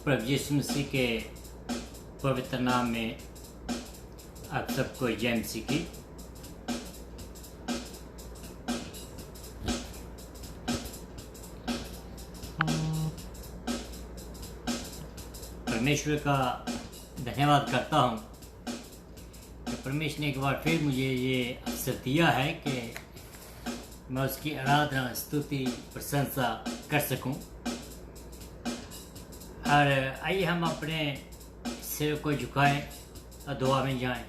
प्रभु यीशु मसीह के पवित्र नाम में आप सबको जय मसीह की। परमेश्वर का धन्यवाद करता हूँ कि परमेश्वर ने एक बार फिर मुझे ये अवसर दिया है कि मैं उसकी आराधना, स्तुति, प्रशंसा कर सकूं। और आइए हम अपने सिर को झुकाएं और दुआ में जाएं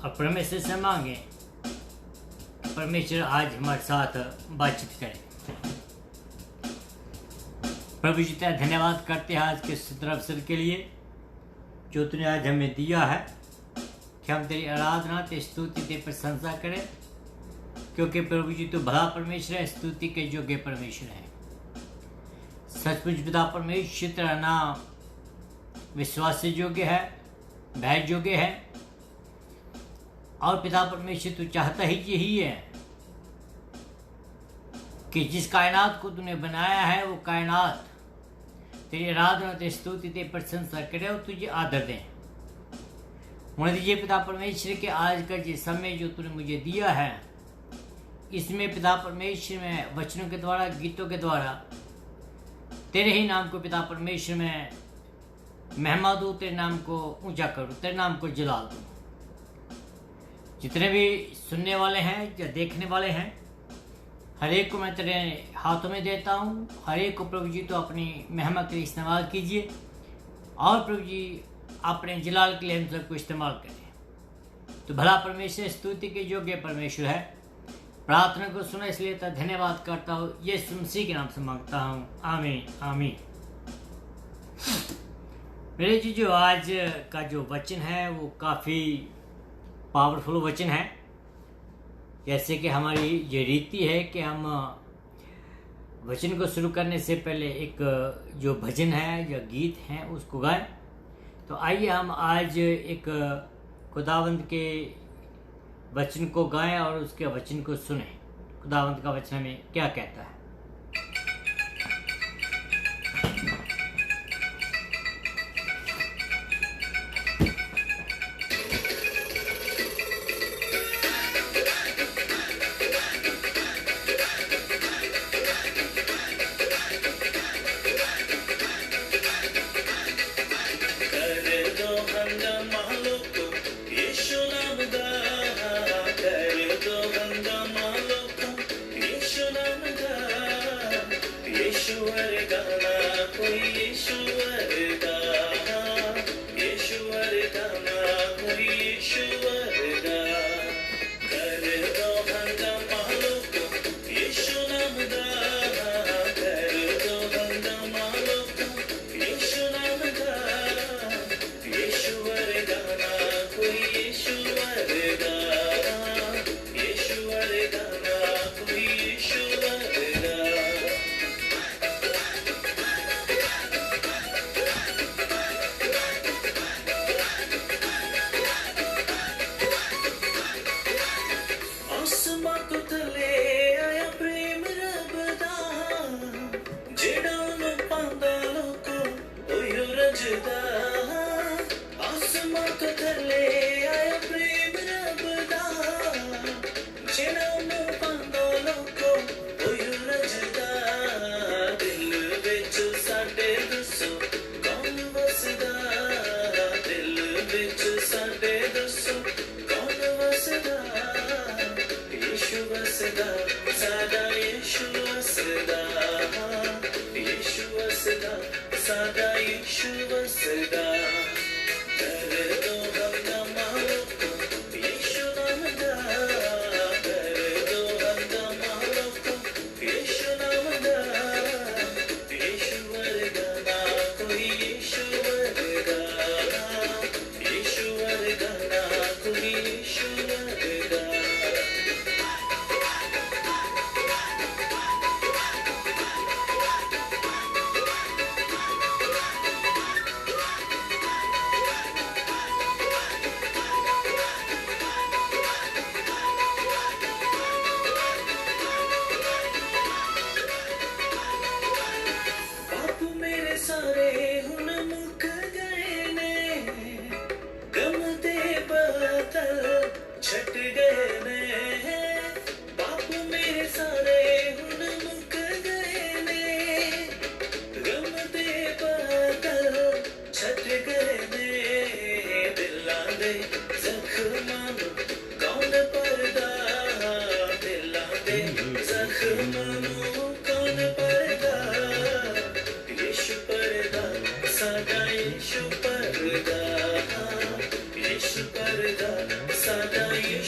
और परमेश्वर से मांगें कि परमेश्वर आज हमारे साथ बातचीत करें। प्रभु जी तेरा धन्यवाद करते हैं आज के सुंदर अवसर के लिए जो तूने आज हमें दिया है कि हम तेरी आराधना, तेरी स्तुति, तेरी प्रशंसा करें, क्योंकि प्रभु जी तू भला परमेश्वर है, स्तुति के योग्य परमेश्वर है। सचमुच पिता परमेश्वर तेरा नाम विश्वास योग्य है, भय योग्य है। और पिता परमेश्वर तू चाहता ही यही है कि जिस कायनात को तूने बनाया है वो कायनात तेरी आराधना, तेरी स्तुति, तेरी प्रशंसा करे और तुझे आदर दें। उन्हें दीजिए पिता परमेश्वर के आज का ये समय जो तूने मुझे दिया है, इसमें पिता परमेश्वर में वचनों के द्वारा, गीतों के द्वारा तेरे ही नाम को पिता परमेश्वर में महिमा दूं, तेरे नाम को ऊंचा करूं, तेरे नाम को जलाल दूं। जितने भी सुनने वाले हैं या देखने वाले हैं, हर एक को मैं तेरे हाथों में देता हूँ। हर एक को प्रभु जी तो अपनी महिमा के लिए इस्तेमाल कीजिए और प्रभु जी अपने जलाल के लिए हम सबको इस्तेमाल करें। तो भला परमेश्वर स्तुति के योग्य परमेश्वर है। प्रार्थना को सुना इसलिए तो धन्यवाद करता हूँ, यीशु मसीह के नाम से मांगता हूँ, आमीन आमीन। मेरे जी जो आज का जो वचन है वो काफ़ी पावरफुल वचन है। जैसे कि हमारी ये रीति है कि हम वचन को शुरू करने से पहले एक जो भजन है या गीत है उसको गाएं। तो आइए हम आज एक खुदावंद के वचन को गाएं और उसके वचन को सुने। खुदावंद का वचन में क्या कहता है।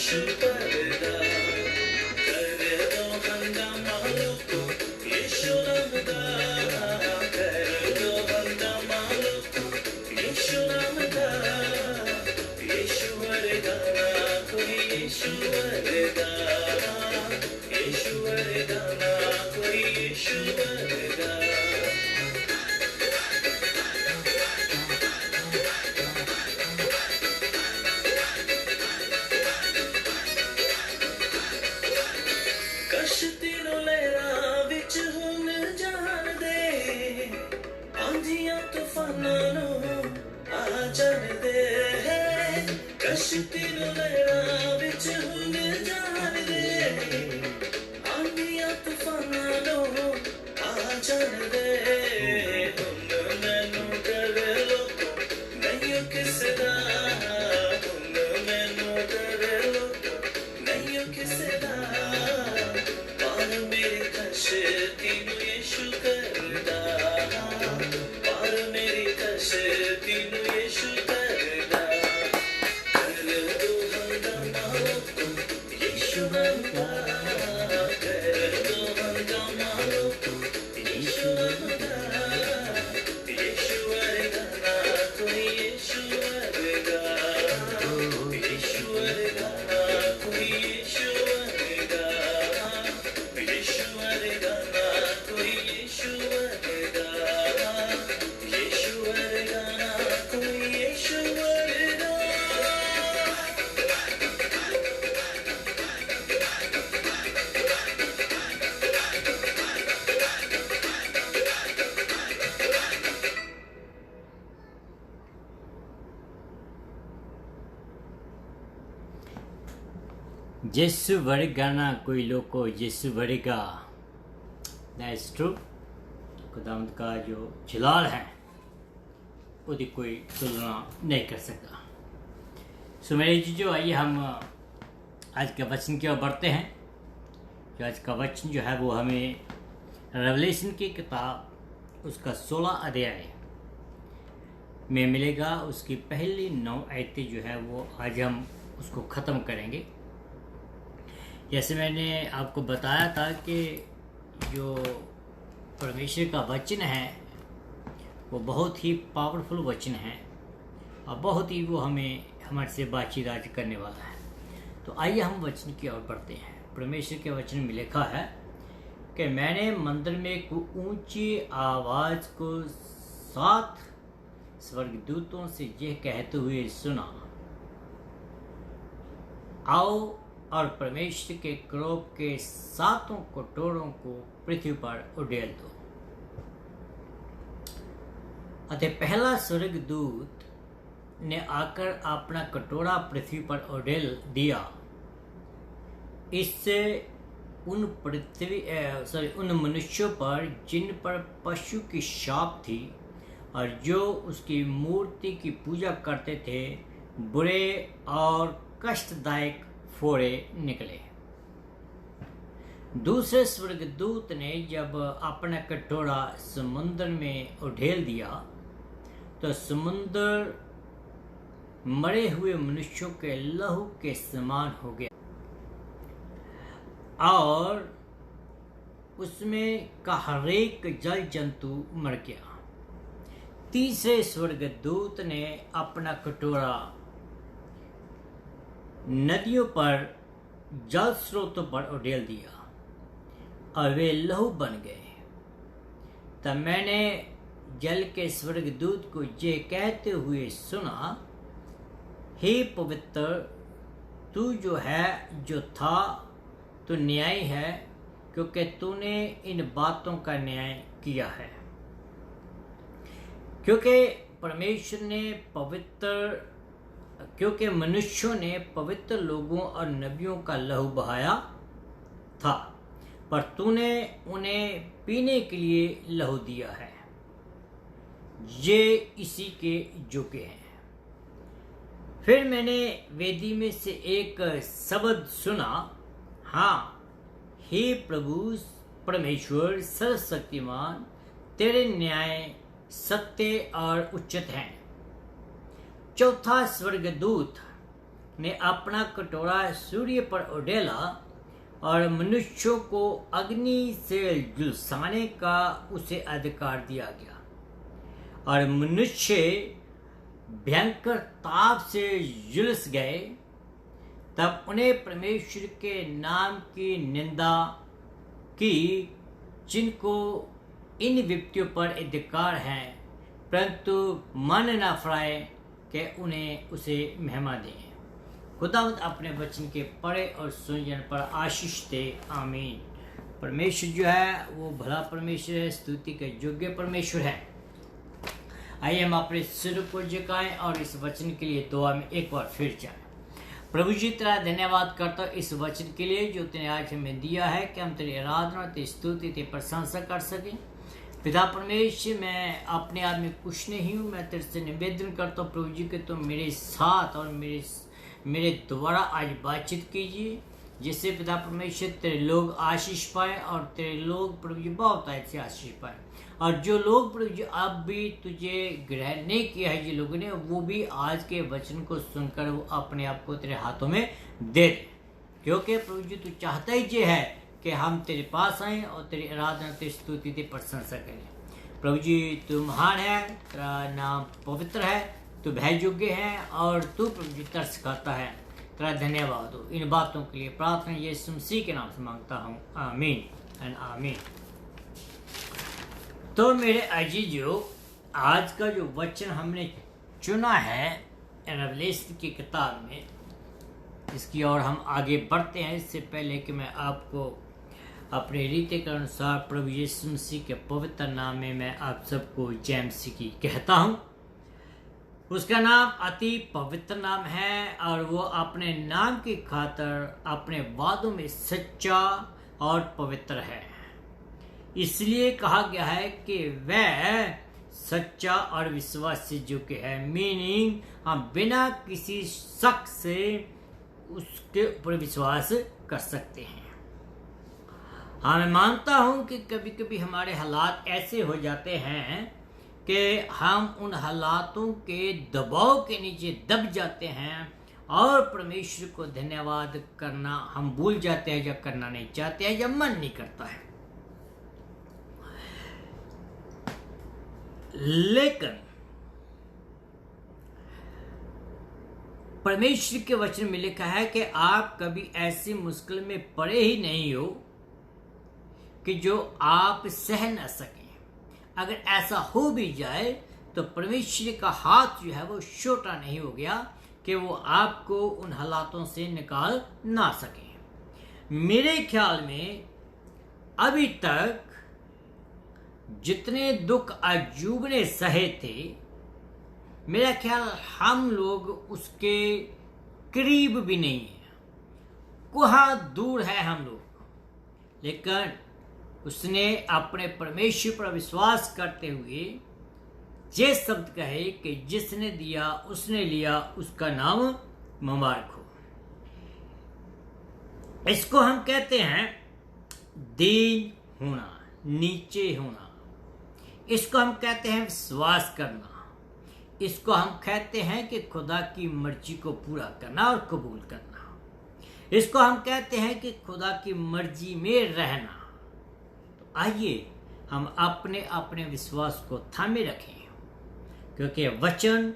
यीशु परदा कर दो हंगामा लोगों यीशु नाम दा कर दो हंगामा लोगों यीशु नाम दा यीशु वरदा कोई यीशु वरदा यीशु वरदा कोई यीशु वरदा कश्ती नो लहरां विच हुन जान दे आंधियां तूफानां नो आ जान दे कश्ती नो लहरां विच हुन जान दे आंधियां तूफानां नो आ जान दे हुन मैनू डर लोको नहीं किसे दा हुन मैनू डर लोको नहीं किसे दा पार मेरी कश्ती नू यीशु करदा पार मेरी कश्ती नू यीशु करदा कर दो हंगामा लोगों यीशु बनदा कर दो हंगामा लोगों यीशु बनदा यीशु वरदा ना कोई यीशु वरदा यीशु वरदा ना कोई यीशु वरदा यीशु वरदा ना कोई यीशु वरदा यीशु वरदा ना कोई यीशु वरदा यीशु वर्गा ना कोई लोको यीशु वर्गा दैट्स ट्रू खुदावंद का जो जलाल है उसकी कोई तुलना नहीं कर सकता। सो मेरे जो आइए हम आज के वचन की ओर बढ़ते हैं। जो आज का वचन जो है वो हमें रेवलेशन की किताब उसका 16 अध्याय में मिलेगा। उसकी पहली 9 आयतें जो है वो आज हम उसको ख़त्म करेंगे। जैसे मैंने आपको बताया था कि जो परमेश्वर का वचन है वो बहुत ही पावरफुल वचन है और बहुत ही वो हमें हमारे से बातचीत आज करने वाला है। तो आइए हम वचन की ओर बढ़ते हैं। परमेश्वर के वचन में लिखा है कि मैंने मंदिर में एक ऊंची आवाज़ को 7 स्वर्गदूतों से यह कहते हुए सुना, आओ और परमेश्वर के क्रोध के 7 कटोरों को पृथ्वी पर उड़ेल दो। अतः पहला स्वर्गदूत ने आकर अपना कटोरा पृथ्वी पर उड़ेल दिया। इससे उन मनुष्यों पर जिन पर पशु की शाप थी और जो उसकी मूर्ति की पूजा करते थे बुरे और कष्टदायक फोड़े निकले। दूसरे स्वर्गदूत ने जब अपना कटोरा समुद्र में उड़ेल दिया तो समुद्र मरे हुए मनुष्यों के लहू के समान हो गया और उसमें का हरेक जल जंतु मर गया। तीसरे स्वर्गदूत ने अपना कटोरा नदियों पर जल स्रोतों पर उड़ेल दिया और वे लहू बन गए। तब मैंने जल के स्वर्गदूत को ये कहते हुए सुना, हे पवित्र तू जो है जो था तो न्यायी है, क्योंकि तूने इन बातों का न्याय किया है। क्योंकि मनुष्यों ने पवित्र लोगों और नबियों का लहू बहाया था, पर तूने उन्हें पीने के लिए लहू दिया है। ये इसी के योग्य हैं। फिर मैंने वेदी में से एक शब्द सुना, हाँ हे प्रभु परमेश्वर सर्वशक्तिमान, तेरे न्याय सत्य और उचित हैं। चौथा स्वर्गदूत ने अपना कटोरा सूर्य पर उड़ेला और मनुष्यों को अग्नि से झुलसाने का उसे अधिकार दिया गया, और मनुष्य भयंकर ताप से झुलस गए। तब उन्हें परमेश्वर के नाम की निंदा की, जिनको इन व्यक्तियों पर अधिकार है, परंतु मन न फराए कि उन्हें उसे महिमा दें। खुदावंद अपने वचन के पढ़े और सुनने पर आशीष दे, आमीन। परमेश्वर जो है वो भला परमेश्वर है, स्तुति के योग्य परमेश्वर है। आइए हम अपने सिर को झुकाएं और इस वचन के लिए दुआ में एक बार फिर जाएं। प्रभु जी तेरा धन्यवाद करता हूँ इस वचन के लिए जो तूने आज हमें दिया है कि हम तेरी आराधना, तेरी स्तुति, तेरी प्रशंसा कर सकें। पिता परमेश्वर, मैं अपने आप में कुछ नहीं हूँ, मैं तेरे से निवेदन करता हूँ प्रभु जी कि तुम मेरे साथ और मेरे द्वारा आज बातचीत कीजिए, जिससे पिता परमेश्वर तेरे लोग आशीष पाए और तेरे लोग प्रभु जी बहुत अच्छे आशीष पाए। और जो लोग प्रभु जी अब भी तुझे ग्रहण नहीं किया है, जिन लोगों ने, वो भी आज के वचन को सुनकर वो अपने आप को तेरे हाथों में दे दे, क्योंकि प्रभु जी तू चाहता ही ये है कि हम तेरे पास आएं और तेरी आराधना, तेरी स्तुति, तेरी प्रशंसा करें। प्रभु जी तू महान है, तेरा नाम पवित्र है, तू भय योग्य है और तू प्रभु जी तरस करता है। तेरा धन्यवाद हो। इन बातों के लिए प्रार्थना यीशु मसीह के नाम से मांगता हूँ, आमीन एंड आमीन। तो मेरे अजीजों, आज का जो वचन हमने चुना है रेवलेशन की किताब में, इसकी ओर हम आगे बढ़ते हैं। इससे पहले कि मैं आपको अपने रीति के अनुसार प्रभु यीशु मसीह के पवित्र नाम में मैं आप सबको जय मसीह की कहता हूँ। उसका नाम अति पवित्र नाम है और वो अपने नाम की खातिर अपने वादों में सच्चा और पवित्र है। इसलिए कहा गया है कि वह सच्चा और विश्वास योग्य है, मीनिंग हम बिना किसी शक से उसके ऊपर विश्वास कर सकते हैं। हाँ, मैं मानता हूं कि कभी कभी हमारे हालात ऐसे हो जाते हैं कि हम उन हालातों के दबाव के नीचे दब जाते हैं और परमेश्वर को धन्यवाद करना हम भूल जाते हैं, या करना नहीं चाहते हैं, या मन नहीं करता है। लेकिन परमेश्वर के वचन में लिखा है कि आप कभी ऐसी मुश्किल में पड़े ही नहीं हो कि जो आप सह न सकें। अगर ऐसा हो भी जाए तो परमेश्वर का हाथ जो है वो छोटा नहीं हो गया कि वो आपको उन हालातों से निकाल ना सके। मेरे ख्याल में अभी तक जितने दुख अय्यूब ने सहे थे, मेरा ख्याल हम लोग उसके करीब भी नहीं है, कुहा दूर है हम लोग। लेकिन उसने अपने परमेश्वर पर विश्वास करते हुए ये शब्द कहे कि जिसने दिया उसने लिया, उसका नाम मुबारक हो। इसको हम कहते हैं दीन होना, नीचे होना। इसको हम कहते हैं विश्वास करना। इसको हम कहते हैं कि खुदा की मर्जी को पूरा करना और कबूल करना। इसको हम कहते हैं कि खुदा की मर्जी में रहना। तो आइए हम अपने अपने विश्वास को थामे रखें, क्योंकि वचन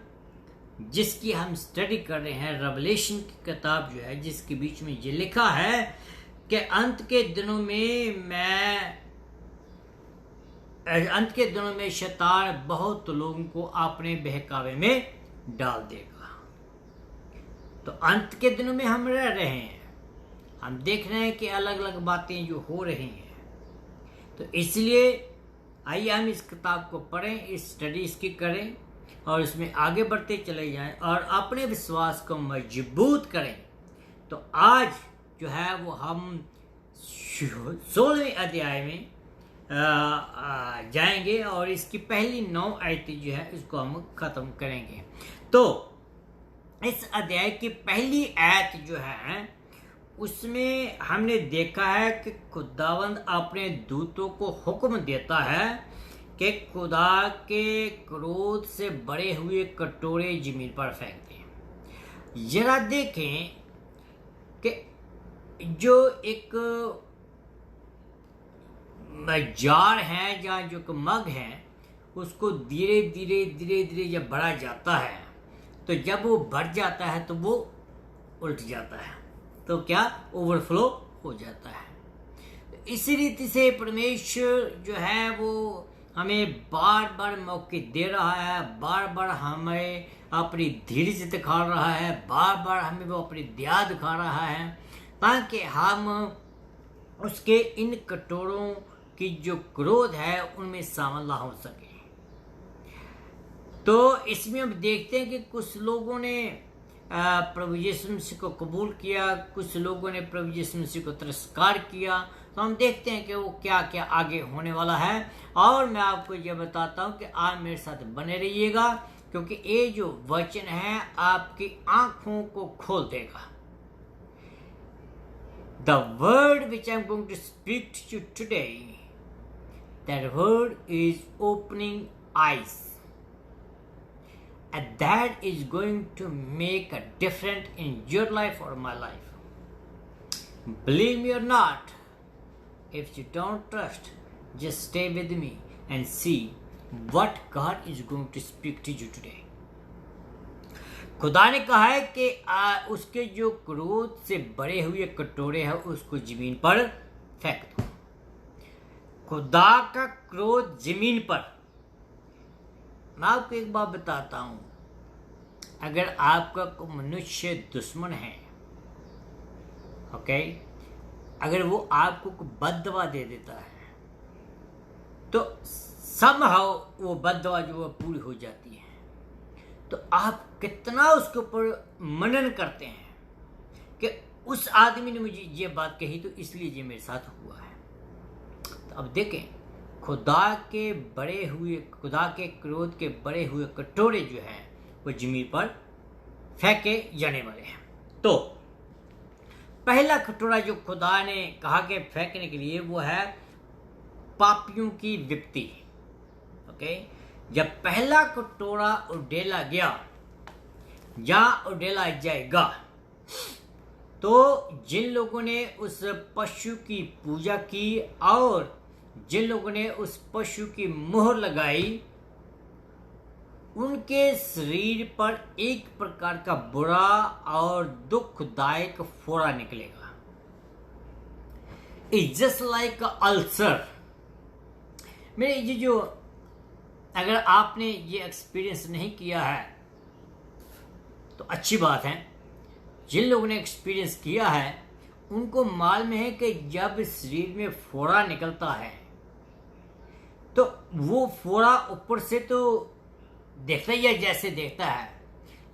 जिसकी हम स्टडी कर रहे हैं, रेवलेशन की किताब जो है, जिसके बीच में ये लिखा है कि अंत के दिनों में शैतान बहुत लोगों को अपने बहकावे में डाल देगा। तो अंत के दिनों में हम रह रहे हैं, हम देख रहे हैं कि अलग अलग बातें जो हो रही हैं। तो इसलिए आइए हम इस किताब को पढ़ें, इस स्टडी इसकी करें और इसमें आगे बढ़ते चले जाएं और अपने विश्वास को मजबूत करें। तो आज जो है वो हम 16वें अध्याय में जाएंगे और इसकी पहली 9 आयतें जो है इसको हम खत्म करेंगे। तो इस अध्याय की पहली आयत जो है उसमें हमने देखा है कि खुदावंद अपने दूतों को हुक्म देता है कि खुदा के क्रोध से बड़े हुए कटोरे जमीन पर फेंक दें। जरा देखें कि जो एक जार है या जो एक मग है, उसको धीरे धीरे धीरे धीरे जब बढ़ा जाता है, तो जब वो बढ़ जाता है तो वो उल्ट जाता है, तो क्या ओवरफ्लो हो जाता है। इसी रीति से परमेश्वर जो है वो हमें बार बार मौके दे रहा है, बार बार हमें अपनी धीरज दिखा रहा है, बार बार हमें वो अपनी दया दिखा रहा है, ताकि हम उसके इन कटोरों की जो क्रोध है उनमें शामिल ना हो सके। तो इसमें हम देखते हैं कि कुछ लोगों ने प्रभु यीशु मसीह को कबूल किया, कुछ लोगों ने प्रभु यीशु मसीह को तिरस्कार किया। तो हम देखते हैं कि वो क्या क्या आगे होने वाला है, और मैं आपको ये बताता हूँ कि आप मेरे साथ बने रहिएगा, क्योंकि ये जो वचन है आपकी आंखों को खोल देगा। The word which I'm going to speak to you today, that word is opening eyes. And that is going to make a difference in your life or my life. Believe me or not, if you don't trust, just stay with me and see what God is going to speak to you today. खुदा ने कहा है कि उसके जो क्रोध से बड़े हुए कटोरे हैं उसको जमीन पर फेंक दो। खुदा का क्रोध जमीन पर। मैं आपको एक बात बताता हूं, अगर आपका कोई मनुष्य दुश्मन है, ओके, अगर वो आपको बददुआ दे देता है, तो समहाउ वो बददुआ जो वो पूरी हो जाती है। तो आप कितना उसके ऊपर मनन करते हैं कि उस आदमी ने मुझे ये बात कही तो इसलिए ये मेरे साथ हुआ है। तो अब देखें, खुदा के क्रोध के बड़े हुए कटोरे जो हैं वो जमीन पर फेंके जाने वाले हैं। तो पहला कटोरा जो खुदा ने कहा कि फेंकने के लिए वो है पापियों की विपत्ति। ओके, जब पहला कटोरा उड़ेला गया या उड़ेला जाएगा, तो जिन लोगों ने उस पशु की पूजा की और जिन लोगों ने उस पशु की मोहर लगाई, उनके शरीर पर एक प्रकार का बुरा और दुखदायक फोड़ा निकलेगा। It's just like ulcer. मेरे ये जो, अगर आपने ये एक्सपीरियंस नहीं किया है तो अच्छी बात है। जिन लोगों ने एक्सपीरियंस किया है उनको मालूम है कि जब शरीर में फोड़ा निकलता है तो वो फोड़ा ऊपर से तो देखता ही है जैसे देखता है,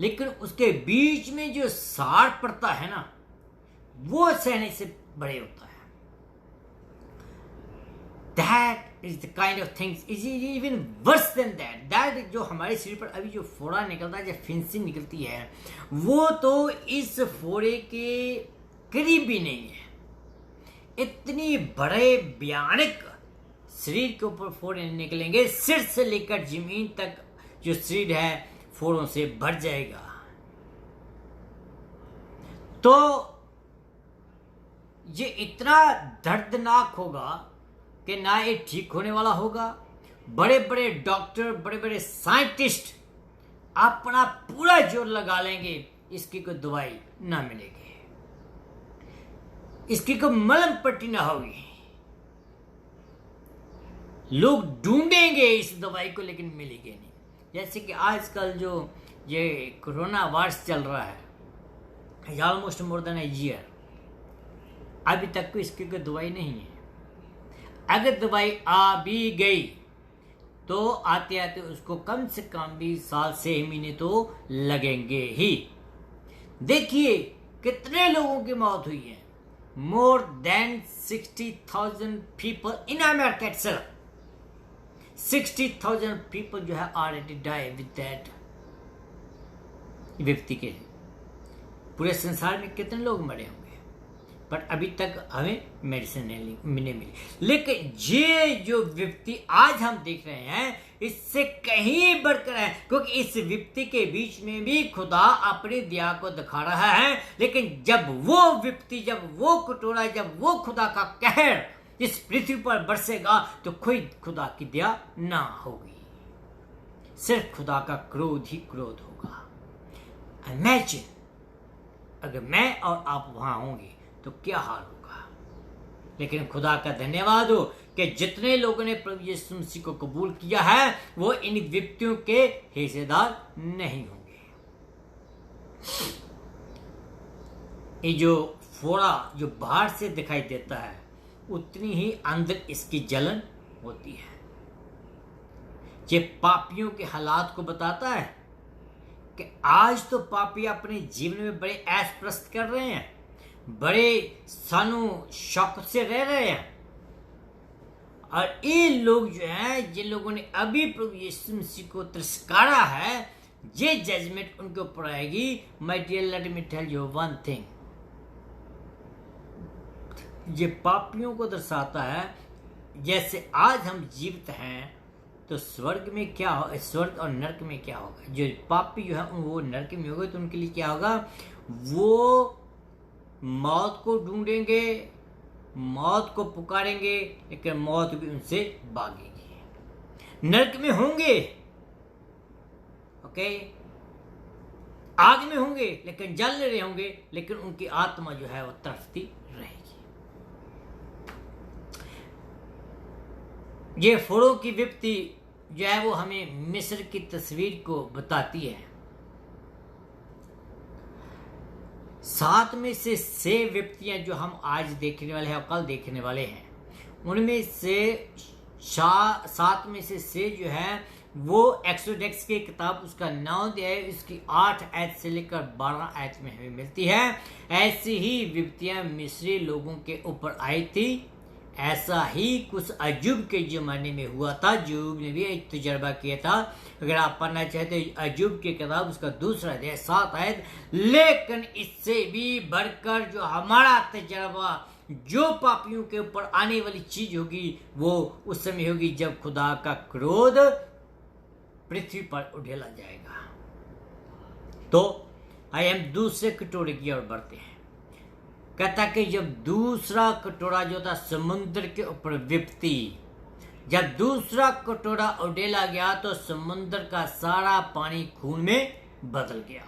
लेकिन उसके बीच में जो साड़ पड़ता है ना, वो सहने से बड़े होता है। That is the kind of things, is even worse than that. That जो हमारे शरीर पर अभी जो फोड़ा निकलता है, जो फिंसिंग निकलती है, वो तो इस फोड़े के करीब भी नहीं है। इतनी बड़े भयानक शरीर के ऊपर फोड़े निकलेंगे, सिर से लेकर जमीन तक जो शरीर है फोड़ों से भर जाएगा। तो ये इतना दर्दनाक होगा कि ना ये ठीक होने वाला होगा। बड़े बड़े डॉक्टर, बड़े बड़े साइंटिस्ट अपना पूरा जोर लगा लेंगे, इसकी कोई दवाई ना मिलेगी, इसकी कोई मलहम पट्टी ना होगी। लोग ढूंढेंगे इस दवाई को, लेकिन मिलेगी नहीं। जैसे कि आजकल जो ये कोरोना वायरस चल रहा है, almost more than a year, अभी तक कोई इसकी कोई दवाई नहीं है। अगर दवाई आ भी गई तो आते आते उसको कम से कम भी 7 से 6 महीने तो लगेंगे ही। देखिए कितने लोगों की मौत हुई है। More than 60,000 people in America itself. 60,000 people जो है ऑलरेडी डाई विद दैट व्यक्ति के। पूरे संसार में कितने लोग मरे होंगे? पर अभी तक हमें मेडिसिन नहीं मिली। लेकिन ये जो व्यक्ति आज हम देख रहे हैं इससे कहीं बढ़कर है, क्योंकि इस व्यक्ति के बीच में भी खुदा अपनी दया को दिखा रहा है। लेकिन जब वो व्यक्ति, जब वो कटोरा, जब वो खुदा का कहर इस पृथ्वी पर बरसेगा तो कोई खुदा की दया ना होगी, सिर्फ खुदा का क्रोध ही क्रोध होगा। इमेजिन अगर मैं और आप वहां होंगे तो क्या हाल होगा। लेकिन खुदा का धन्यवाद हो कि जितने लोगों ने प्रभु यीशु मसीह को कबूल किया है वो इन व्यक्तियों के हिस्सेदार नहीं होंगे। ये जो फोड़ा जो बाहर से दिखाई देता है उतनी ही अंदर इसकी जलन होती है। ये पापियों के हालात को बताता है कि आज तो पापी अपने जीवन में बड़े ऐश प्रस्त कर रहे हैं, बड़े सानू शौक से रह रहे हैं, और ये लोग जो हैं, जिन लोगों ने अभी प्रभु यीशु मसीह को तिरस्कारा है, ये जजमेंट उनके ऊपर आएगी। My dear, let me tell you one thing, ये पापियों को दर्शाता है जैसे आज हम जीवित हैं तो स्वर्ग में क्या हो, स्वर्ग और नरक में क्या होगा। जो पापी जो है वो नरक में होगा तो उनके लिए क्या होगा, वो मौत को ढूंढेंगे, मौत को पुकारेंगे, लेकिन मौत भी उनसे भागेगी। नरक में होंगे, ओके, आग में होंगे लेकिन जल नहीं रहे होंगे, लेकिन उनकी आत्मा जो है वो तड़पती रहेगी। ये फोड़ों की विपत्ति जो है वो हमें मिस्र की तस्वीर को बताती है। 7 में से 6 विपत्तियां जो हम आज देखने वाले हैं और कल देखने वाले हैं, उनमें से 7 में से 6 जो है वो एक्सोडेक्स की किताब उसका 9 अध्याय इसकी 8 आयत से लेकर 12 आयत में हमें मिलती है। ऐसी ही विपत्तियां मिस्री लोगों के ऊपर आई थी। ऐसा ही कुछ अय्यूब के जमाने में हुआ था। अय्यूब ने भी एक तजर्बा किया था। अगर आप पढ़ना चाहते हैं अय्यूब की किताब उसका 2 अध्याय 7 आयत। लेकिन इससे भी बढ़कर जो हमारा तजर्बा, जो पापियों के ऊपर आने वाली चीज होगी वो उस समय होगी जब खुदा का क्रोध पृथ्वी पर उड़ेला जाएगा। तो आई हम दूसरे कटोरे की ओर बढ़ते हैं। कहता कि जब दूसरा कटोरा जो था समुद्र के ऊपर विपत्ति, जब दूसरा कटोरा उड़ेला गया तो समुद्र का सारा पानी खून में बदल गया।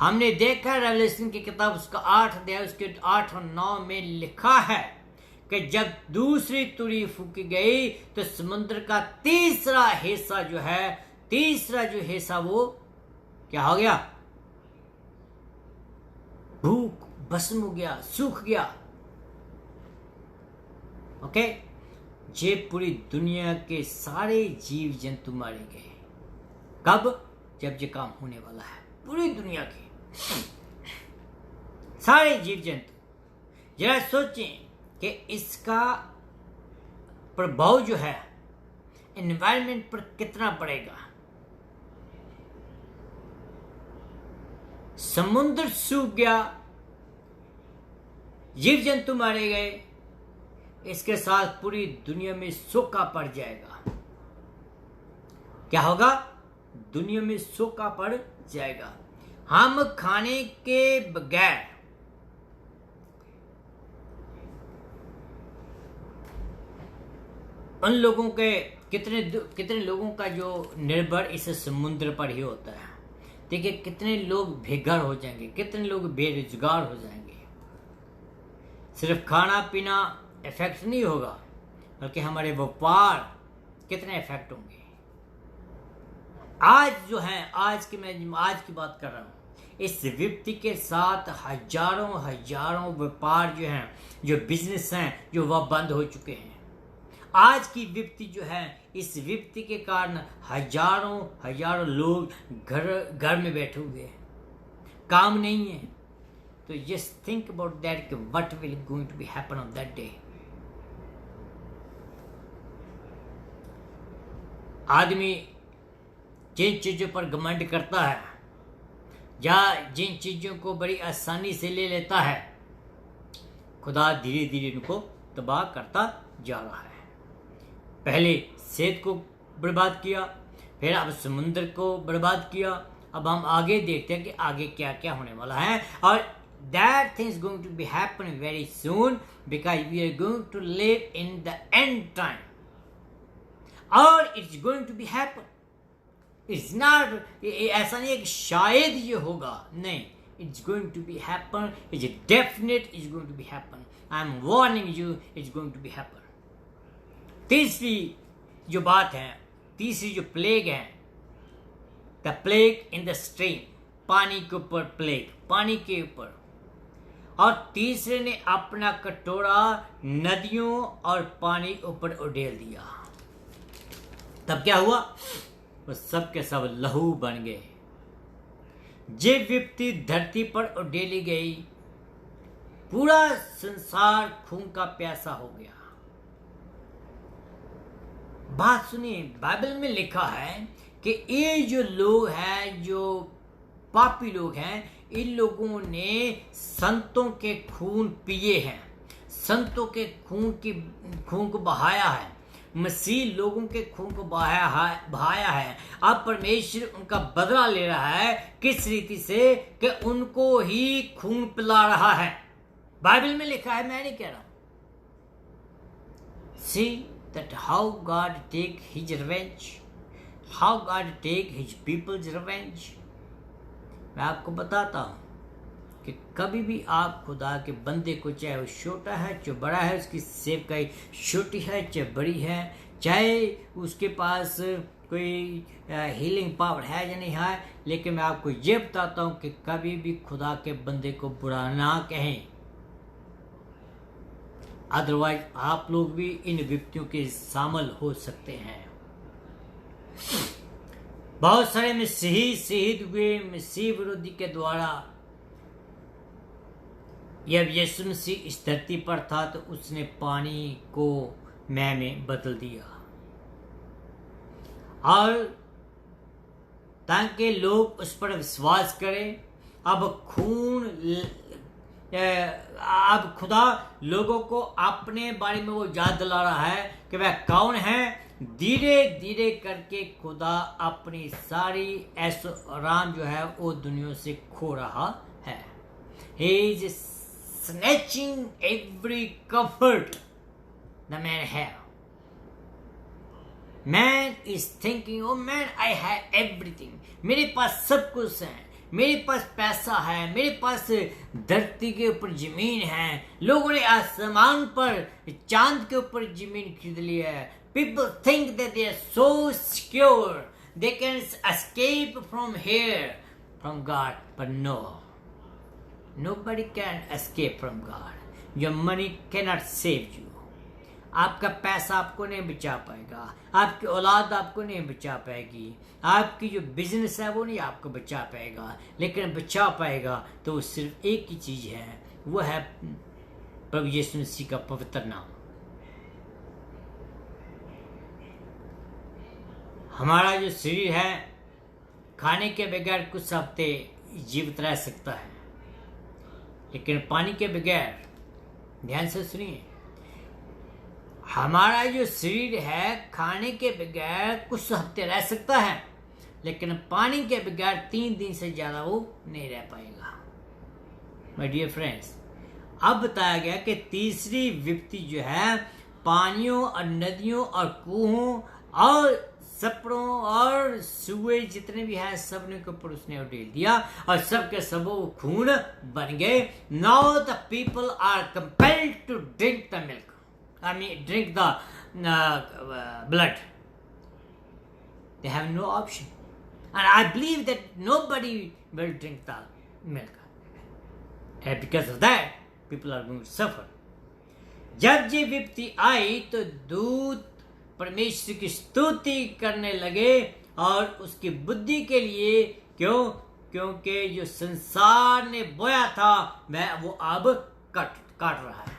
हमने देखा रेवलेशन की किताब उसका 8 अध्याय उसके 8 और 9 में लिखा है कि जब दूसरी तुरही फूकी गई तो समुद्र का तीसरा हिस्सा वो क्या हो गया, भूख भस्म हो गया, सूख गया। ओके, ये पूरी दुनिया के सारे जीव जंतु मारे गए। कब? जब ये काम होने वाला है। पूरी दुनिया के सारे जीव जंतु। जरा सोचें कि इसका प्रभाव जो है एनवायरनमेंट पर कितना पड़ेगा। समुद्र सूख गया, जीव जंतु मारे गए, इसके साथ पूरी दुनिया में सूखा पड़ जाएगा। क्या होगा? दुनिया में सूखा पड़ जाएगा। हम खाने के बगैर उन लोगों के कितने लोगों का जो निर्भर इस समुद्र पर ही होता है। देखिए कितने लोग बेघर हो जाएंगे, कितने लोग बेरोजगार हो जाएंगे। सिर्फ खाना पीना इफेक्ट नहीं होगा बल्कि हमारे व्यापार कितने इफेक्ट होंगे। आज जो है मैं आज की बात कर रहा हूँ, इस विपत्ति के साथ हजारों व्यापार जो हैं, जो बिजनेस हैं, जो वह बंद हो चुके हैं। आज की विपत्ति जो है, इस विपत्ति के कारण हजारों लोग घर में बैठे हुए हैं, काम नहीं है। तो जस्ट थिंक अबाउट दैट कि what will going to be happen on that day. आदमी जिन चीजों पर घमंड करता है जिन चीज़ों को बड़ी आसानी से ले लेता है, खुदा धीरे धीरे उनको तबाह करता जा रहा है। पहले सेत को बर्बाद किया, फिर अब समुद्र को बर्बाद किया। अब हम आगे देखते हैं कि आगे क्या क्या होने वाला है, और that thing is going to be happening very soon because we are going to live in the end time, और it's going to be happen. It's not, ऐसा नहीं है कि शायद ये होगा, नहीं, it's going to be happen. It's definite, it's going to be happen. I'm warning you, it's going to be happen. तीसरी जो बात है, तीसरी जो प्लेग है, the plague in the stream, पानी के ऊपर प्लेग, पानी के ऊपर। और तीसरे ने अपना कटोरा नदियों और पानी ऊपर उड़ेल दिया। तब क्या हुआ? वो सब के सब लहू बन गए। जे विपत्ति धरती पर उड़ेली गई, पूरा संसार खून का प्यासा हो गया। बात सुनिए, बाइबल में लिखा है कि ये जो लोग हैं, जो पापी लोग हैं, इन लोगों ने संतों के खून पिए हैं, संतों के खून को बहाया है, मसीह लोगों के खून को बहाया है। अब परमेश्वर उनका बदला ले रहा है, किस रीति से कि उनको ही खून पिला रहा है। बाइबल में लिखा है, मैं नहीं कह रहा। See that how God take his revenge, how God take his people's revenge. मैं आपको बताता हूं कि कभी भी आप खुदा के बंदे को, चाहे वो छोटा है चाहे बड़ा है, उसकी सेवकाई छोटी है चाहे बड़ी है, चाहे उसके पास कोई हीलिंग पावर है या नहीं है, लेकिन मैं आपको ये बताता हूं कि कभी भी खुदा के बंदे को बुरा ना कहें, अदरवाइज आप लोग भी इन विपत्तियों के शामिल हो सकते हैं। बहुत सारे मसीही शहीद हुए मसीह विरोधी के द्वारा। जब यीशु मसीह इस धरती पर था तो उसने पानी को मैं में बदल दिया, और ताकि लोग उस पर विश्वास करें। अब खुदा लोगों को अपने बारे में वो याद दिला रहा है कि वह कौन है। धीरे धीरे करके खुदा अपनी सारी ऐशो आराम जो है वो दुनिया से खो रहा है। He is snatching every comfort the man have. Man is thinking, oh man, I have everything. मेरे पास सब कुछ है, मेरे पास पैसा है, मेरे पास धरती के ऊपर जमीन है, लोगों ने आसमान पर चांद के ऊपर जमीन खरीद ली है। People think that they are so secure, they can escape from here, from God, but no, nobody can escape from God. Your money cannot save you. आपका पैसा आपको नहीं बचा पाएगा, आपकी औलाद आपको नहीं बचा पाएगी, आपकी जो बिजनेस है वो नहीं आपको बचा पाएगा, लेकिन बचा पाएगा तो वो सिर्फ एक ही चीज है, वो है प्रभु यीशु मसीह का पवित्र नाम। हमारा जो शरीर है खाने के बगैर कुछ हफ्ते जीवित रह सकता है, लेकिन पानी के बगैर, ध्यान से सुनिए, हमारा जो शरीर है खाने के बगैर कुछ हफ्ते रह सकता है, लेकिन पानी के बगैर 3 दिन से ज्यादा वो नहीं रह पाएगा। माय डियर फ्रेंड्स, अब बताया गया कि तीसरी विपत्ति जो है पानियों और नदियों और कुओं और सपड़ों और सुए जितने भी हैं सबने के ऊपर उसने उड़ेल दिया, और सब के सब वो खून बन गए। Now the people are compelled to drink the milk, I mean drink the blood. They have no option, and I believe that nobody will drink the milk, and because of that people are going to suffer. जब ये विपत्ति आई तो दूत परमेश्वर की स्तुति करने लगे और उसकी बुद्धि के लिए, क्योंकि जो संसार ने बोया था वह वो अब काट रहा है।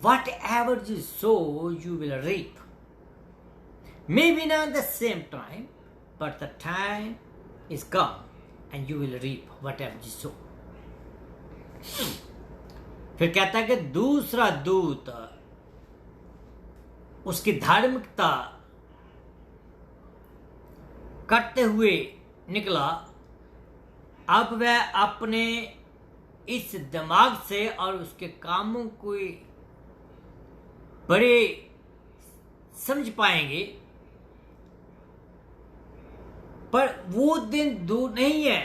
Whatever you sow, you will reap. Maybe not the same time, but the time is come and you will reap whatever you sow. फिर कहता है कि दूसरा दूत उसकी धार्मिकता करते हुए निकला। अब वह अपने इस दिमाग से और उसके कामों को बड़े समझ पाएंगे, पर वो दिन दूर नहीं है।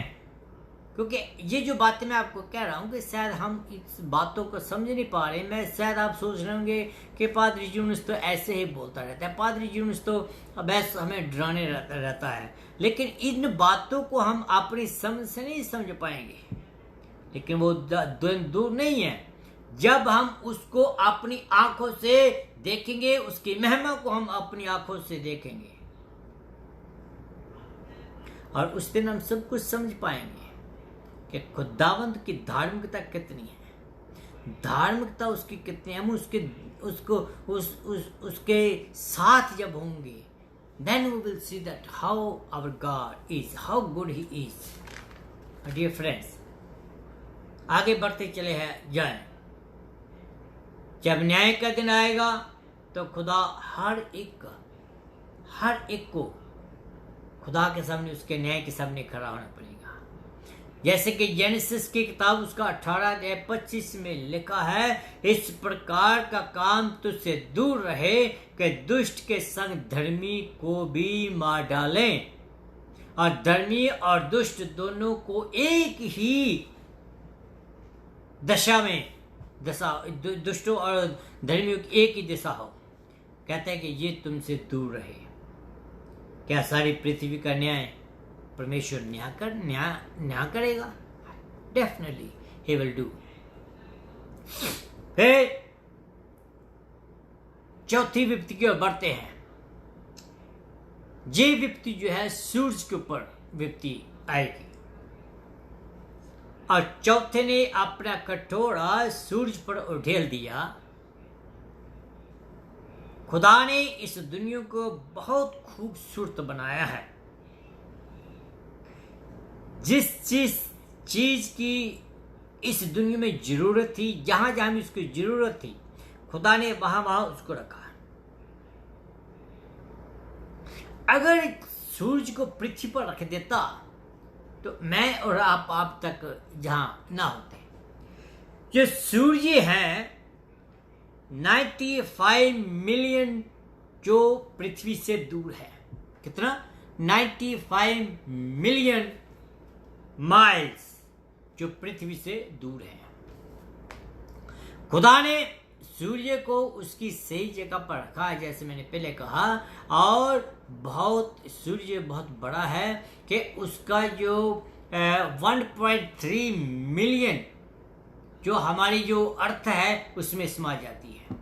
क्योंकि ये जो बातें मैं आपको कह रहा हूँ कि शायद हम इस बातों को समझ नहीं पा रहे। मैं शायद आप सोच रहे होंगे कि पादरी यूनुस तो ऐसे ही बोलता रहता है, पादरी यूनुस तो बस हमें डराने रहता है। लेकिन इन बातों को हम अपनी समझ से नहीं समझ पाएंगे। लेकिन वो दिन दूर नहीं है जब हम उसको अपनी आंखों से देखेंगे, उसकी महिमा को हम अपनी आंखों से देखेंगे, और उस दिन हम सब कुछ समझ पाएंगे कि खुदावंत की धार्मिकता कितनी है, धार्मिकता उसकी कितनी है। हम उसके साथ जब होंगे, then we will see that how our God is, how good He is. My dear friends, आगे बढ़ते चले हैं जाएं। जब न्याय का दिन आएगा तो खुदा हर एक को खुदा के सामने, उसके न्याय के सामने खड़ा होना पड़ेगा। जैसे कि जेनेसिस की किताब उसका 18:25 में लिखा है, इस प्रकार का काम तुझसे दूर रहे कि दुष्ट के संग धर्मी को भी मार डालें, और धर्मी और दुष्ट दोनों को एक ही दुष्टों और धर्मियों की एक ही दिशा हो। कहते हैं कि ये तुमसे दूर रहे। क्या सारी पृथ्वी का न्याय परमेश्वर न्याय करेगा? Definitely he will do. फिर चौथी विपत्ति की ओर बढ़ते हैं। ये विपत्ति जो है सूरज के ऊपर विपत्ति आएगी, और चौथे ने अपना कटोरा सूरज पर उधेल दिया। खुदा ने इस दुनिया को बहुत खूबसूरत बनाया है। जिस चीज की इस दुनिया में जरूरत थी, जहां जहां भी उसकी जरूरत थी, खुदा ने वहां उसको रखा। अगर सूरज को पृथ्वी पर रख देता तो मैं और आप तक जहां ना होते। जो सूर्य है 95 मिलियन जो पृथ्वी से दूर है। कितना? 95 मिलियन माइल्स जो पृथ्वी से दूर है। खुदा ने सूर्य को उसकी सही जगह पर रखा, जैसे मैंने पहले कहा, और सूर्य बहुत बड़ा है कि उसका जो 1.3 मिलियन जो हमारी जो अर्थ है उसमें समा जाती है।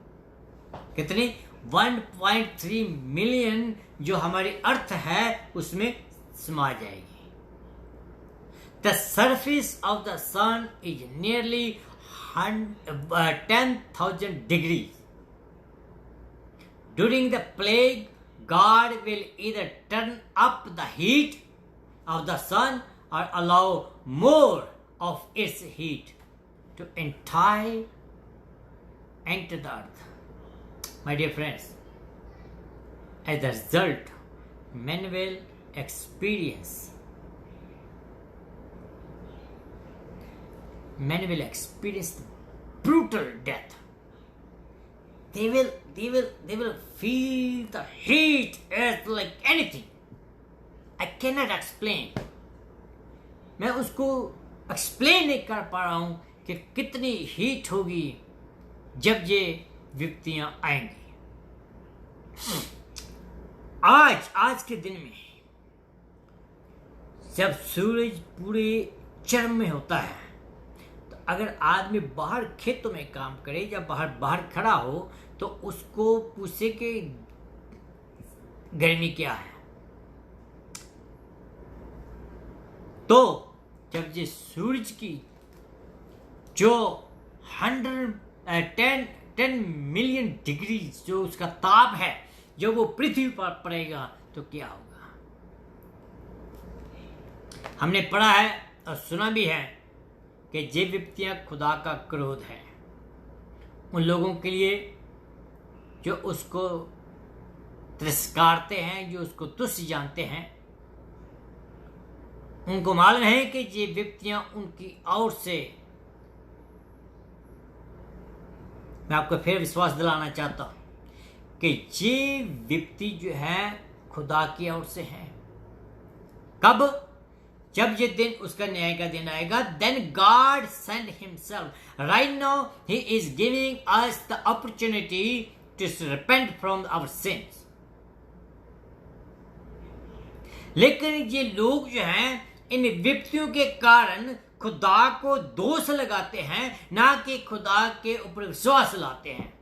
कितनी? 1.3 मिलियन जो हमारी अर्थ है उसमें समा जाएगी। The surface of the sun is nearly 10,000 degrees. During the plague, God will either turn up the heat of the sun or allow more of its heat to enter the earth. My dear friends, as a result, men will experience brutal death. They will feel the heat as like anything. I cannot explain. मैं उसको explain नहीं कर पा रहा हूं कि कितनी heat होगी जब ये विपत्तियां आएंगी। आज के दिन में जब सूरज पूरे चरम में होता है, तो अगर आदमी बाहर खेतों में काम करे या बाहर खड़ा हो तो उसको पूछे कि गर्मी क्या है, तो जब ये सूरज की जो 10 मिलियन डिग्री जो उसका ताप है जब वो पृथ्वी पर पड़ेगा तो क्या होगा। हमने पढ़ा है और सुना भी है कि जे विपत्तियां खुदा का क्रोध है उन लोगों के लिए जो उसको तिरस्कारते हैं, जो उसको तुच्छ जानते हैं। उनको मालूम है कि ये विपत्तियां उनकी ओर से, मैं आपको फिर विश्वास दिलाना चाहता हूं कि ये विपत्ति जो है खुदा की ओर से है। कब? जब ये दिन, उसका न्याय का दिन आएगा। Then God send himself. Right now he is giving us the opportunity to repent from our sins. लेकिन ये लोग जो हैं इन विपत्तियों के कारण खुदा को दोष लगाते हैं, ना कि खुदा के ऊपर विश्वास लाते हैं।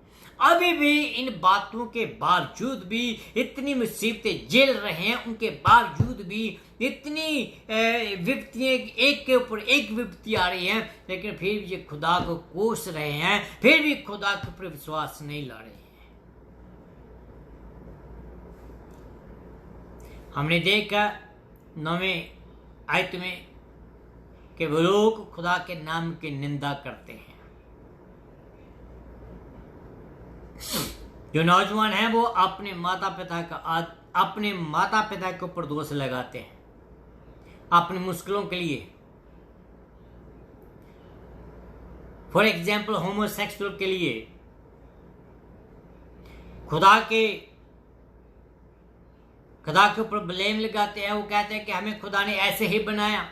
अभी भी इन बातों के बावजूद भी इतनी मुसीबतें झेल रहे हैं, उनके बावजूद भी इतनी विपत्तियां एक के ऊपर एक विपत्ति आ रही हैं, लेकिन फिर भी ये खुदा को कोस रहे हैं, फिर भी खुदा के ऊपर विश्वास नहीं ला रहे हैं। हमने देखा 9वें आयत में कि वो लोग खुदा के नाम की निंदा करते हैं। जो नौजवान हैं वो अपने माता पिता के ऊपर दोष लगाते हैं अपनी मुश्किलों के लिए। फॉर एग्जाम्पल होमोसेक्सुअल के लिए खुदा के ऊपर ब्लेम लगाते हैं। वो कहते हैं कि हमें खुदा ने ऐसे ही बनाया।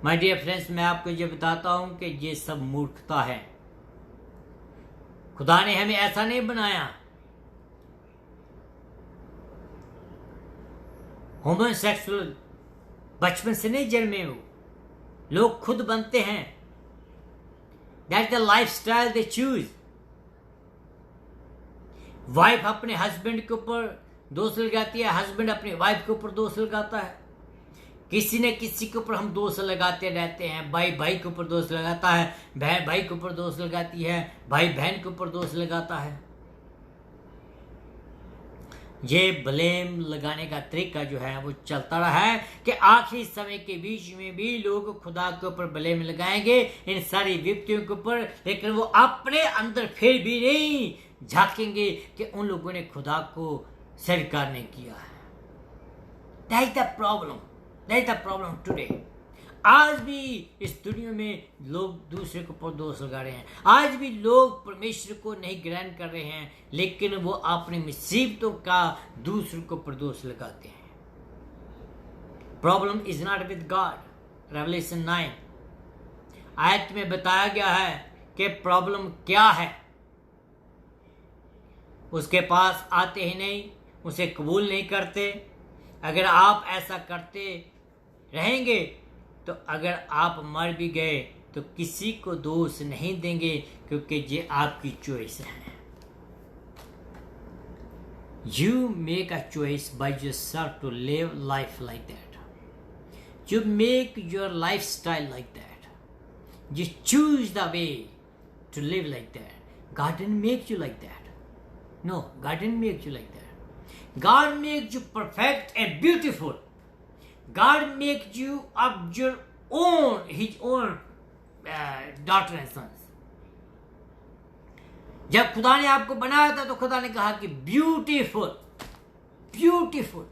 माय डियर फ्रेंड्स, मैं आपको ये बताता हूं कि ये सब मूर्खता है। खुदा ने हमें ऐसा नहीं बनाया। होमोसेक्सुअल बचपन से नहीं जन्मे, वो लोग खुद बनते हैं। That the life style they choose. Wife अपने हस्बैंड के ऊपर दोष लगाती है, हस्बैंड अपनी वाइफ के ऊपर दोष लगाता है। किसी न किसी के ऊपर हम दोष लगाते रहते हैं। भाई भाई के ऊपर दोष लगाता है, बहन भाई के ऊपर दोष लगाती है, भाई बहन के ऊपर दोष लगाता है। ये ब्लेम लगाने का तरीका जो है वो चलता रहा है कि आखिरी समय के बीच में भी लोग खुदा के ऊपर ब्लेम लगाएंगे इन सारी विपत्तियों के ऊपर, लेकिन वो अपने अंदर फिर भी नहीं झांकेंगे कि उन लोगों ने खुदा को स्वीकार नहीं किया है। That is the problem, that is the problem today. आज भी इस दुनिया में लोग दूसरे के ऊपर दोष लगा रहे हैं। आज भी लोग परमेश्वर को नहीं ग्रहण कर रहे हैं, लेकिन वो अपनी मुसीबतों का दूसरों के ऊपर दोष लगाते हैं। Problem is not with God. Revelation 9 आयत में बताया गया है कि प्रॉब्लम क्या है। उसके पास आते ही नहीं, उसे कबूल नहीं करते। अगर आप ऐसा करते रहेंगे तो अगर आप मर भी गए तो किसी को दोष नहीं देंगे, क्योंकि ये आपकी चॉइस है। You make a choice by yourself to live life like that. You make your life style like that. You choose the way to live like that. God didn't make you like that. No, God didn't make you like that. God made you perfect and beautiful. God made you of your own, His own daughter and sons. जब खुदा ने आपको बनाया था तो खुदा ने कहा कि ब्यूटीफुल, ब्यूटीफुल।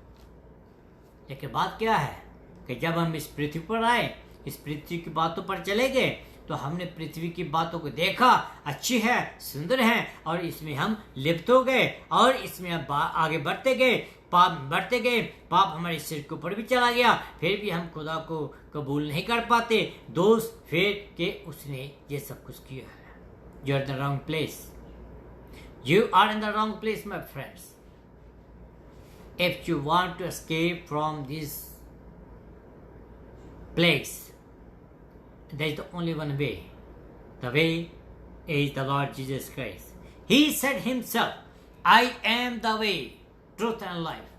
लेकिन बात क्या है कि जब हम इस पृथ्वी पर आए, इस पृथ्वी की बातों पर चले गए, तो हमने पृथ्वी की बातों को देखा, अच्छी है, सुंदर है, और इसमें हम लिप्त हो गए और इसमें हम आगे बढ़ते गए, पाप बढ़ते गए, पाप हमारे सिर के ऊपर भी चला गया, फिर भी हम खुदा को कबूल नहीं कर पाते। दोष फिर के उसने ये सब कुछ किया है। You are the wrong place. You are in the wrong place my friends. If you want to escape from this place, there is the only one way. The way is the Lord Jesus Christ. He said himself, I am the way, truth and life.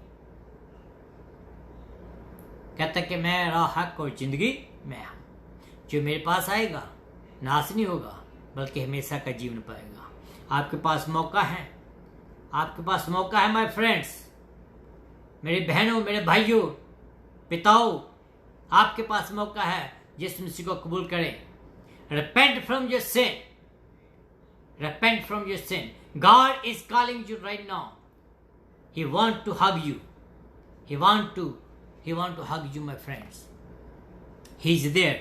कहता कि मैं राह, हक और जिंदगी मैं हूं। जो मेरे पास आएगा नाश नहीं होगा, बल्कि हमेशा का जीवन पाएगा। आपके पास मौका है, आपके पास मौका है माय फ्रेंड्स। मेरे बहनों, मेरे भाइयों, पिताओं, आपके पास मौका है यीशु मसीह को कबूल करें। Repent from your sin. Repent from your sin. God is calling you right now. He want to hug you. He want to hug you, my friends. He's there.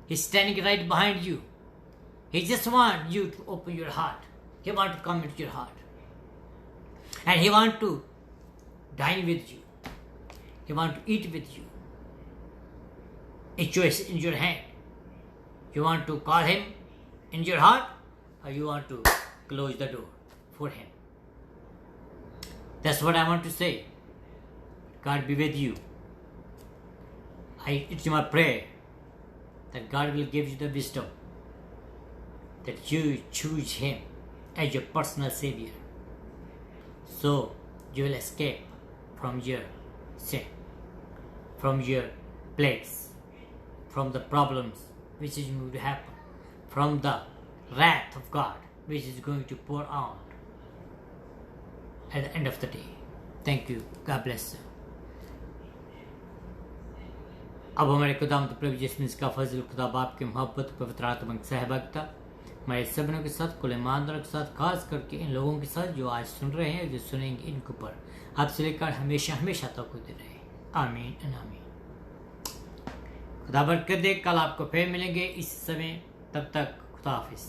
He's standing right behind you. He just want you to open your heart. He want to come into your heart. And he want to dine with you. He want to eat with you. A choice in your hand. You want to call him in your heart, or you want to close the door for him? That's what I want to say. God be with you. It's my prayer that God will give you the wisdom, that you choose him as your personal savior, so you will escape from your sin, from your plagues, from the problems which is going to happen, from the wrath of God which is going to pour out at the end of the day. Thank you. God bless you. अब हमारे खुदावंद प्रभु यीशु मसीह का फजल, खुदा बाप की मोहब्बत, पवित्र आत्मा की सहभागिता हमारे सभी के साथ, कुल ईमानदारों के साथ, खास करके इन लोगों के साथ जो आज सुन रहे हैं, जो सुनेंगे, इनके ऊपर आपसे लेकर हमेशा हमेशा तक होते रहे। आमीन आमीन। खुदा बरकत दे। कल आपको फिर मिलेंगे इस समय। तब तक खुदा हाफिज।